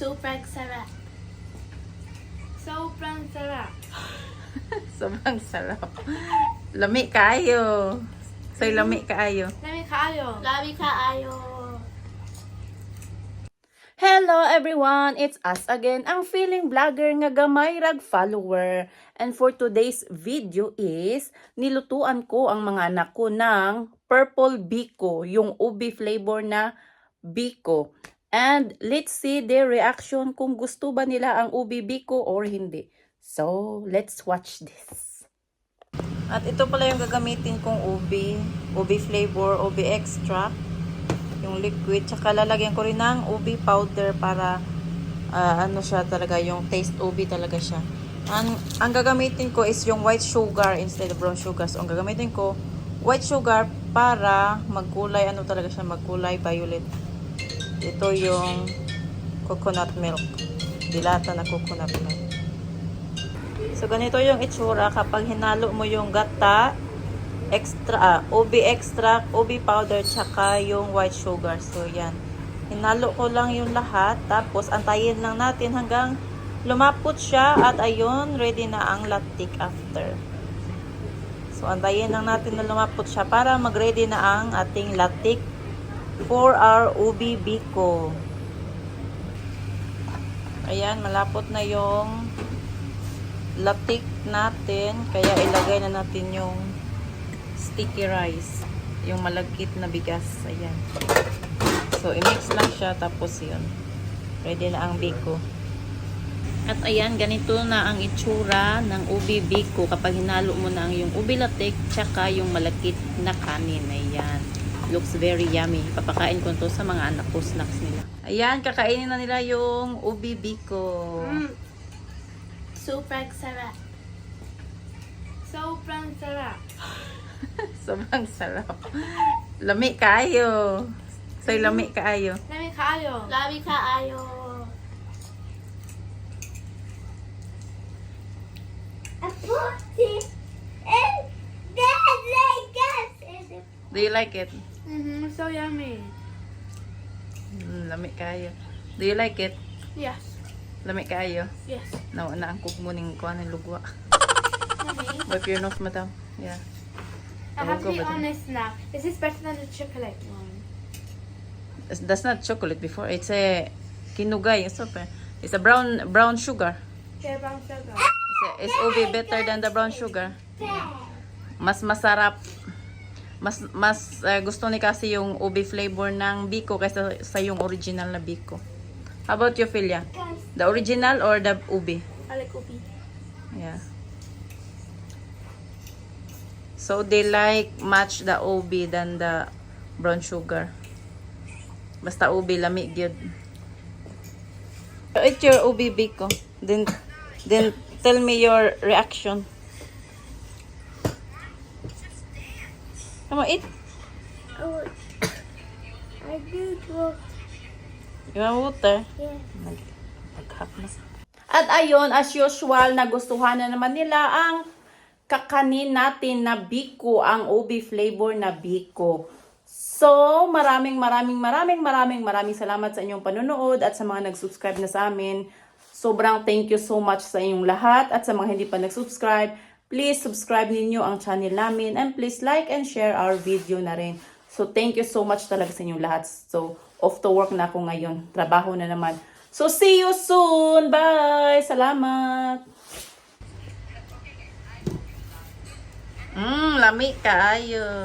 Sobrang sarap. Sobrang sarap. Sobrang sarap. Lami kaayo. Say lami kaayo. Lami kaayo. Lami kaayo. Hello everyone! It's us again, ang feeling vlogger nga gamay rag follower. And for today's video is, nilutuan ko ang mga anak ko ng purple biko, yung ubi flavor na biko. And let's see their reaction kung gusto ba nila ang ubi biko or hindi. So, let's watch this. At ito pala yung gagamitin kong ubi flavor, ubi extract. Yung liquid, tsaka lalagyan ko rin ng ubi powder para ano siya talaga, yung taste ubi talaga siya. Ang gagamitin ko is yung white sugar instead of brown sugar. So, ang gagamitin ko, white sugar para magkulay, ano talaga siya, magkulay violet. Ito yung coconut milk. Dilata na coconut milk. So, ganito yung itsura kapag hinalo mo yung gata, ubi extract, ubi powder, tsaka yung white sugar. So, yan. Hinalo ko lang yung lahat. Tapos, antayin lang natin hanggang lumapot siya. At ayun, ready na ang latik after. So, antayin lang natin na lumapot siya para mag-ready na ang ating latik for our ubi biko. Ayan, malapot na yung latik natin. Kaya, ilagay na natin yung sticky rice, yung malagkit na bigas. Ayan. So, i-mix lang siya, tapos yun. Ready na ang biko. At ayan, ganito na ang itsura ng ubi biko kapag hinalo mo na ang yung ubi latik, tsaka yung malagkit na kanin. Ayan. Looks very yummy. Papakain ko to sa mga anak ko, snacks nila. Ayan, kakainin na nila yung ubi biko. Sobrang sarap. Sobrang sarap. Sobrang sarap. Lami kaayo. Say lami kaayo. Lami kaayo. Lami kaayo. Do you like it? So yummy. Lami kaayo. Do you like it? Yes. Lami kaayo. Yes. Nawa na ang cook mo ning kuan ng lugwa. Yummy. Wipe your nose, madam. Yeah. I have to be Go with it. honest now. Is this better than the chocolate one? That's not chocolate before. It's a kinugay. It's a brown sugar. Yeah, brown sugar. It's ubi better than the brown sugar. Mas masarap. Mas gusto ni kasi yung ubi flavor ng biko kaysa sa yung original na biko. How about you, Philia? The original or the ubi? I like ubi. Yeah. So they like match the ubi than the brown sugar. Basta ubi lami gyud. So eat your ubi biko. Then tell me your reaction. Come on, eat. Oh, I did walk. You want water? Yeah. Nag-hack na. At ayun, as usual, nagustuhan na naman nila ang kakanin natin na biko, ang ubi flavor na biko. So, maraming salamat sa inyong panonood at sa mga nag-subscribe na sa amin. Sobrang thank you so much sa inyong lahat at sa mga hindi pa nag-subscribe, please subscribe ninyo ang channel namin and please like and share our video na rin. So, thank you so much talaga sa inyong lahat. So, off to work na ako ngayon. Trabaho na naman. So, see you soon! Bye! Salamat! Lami kaayo.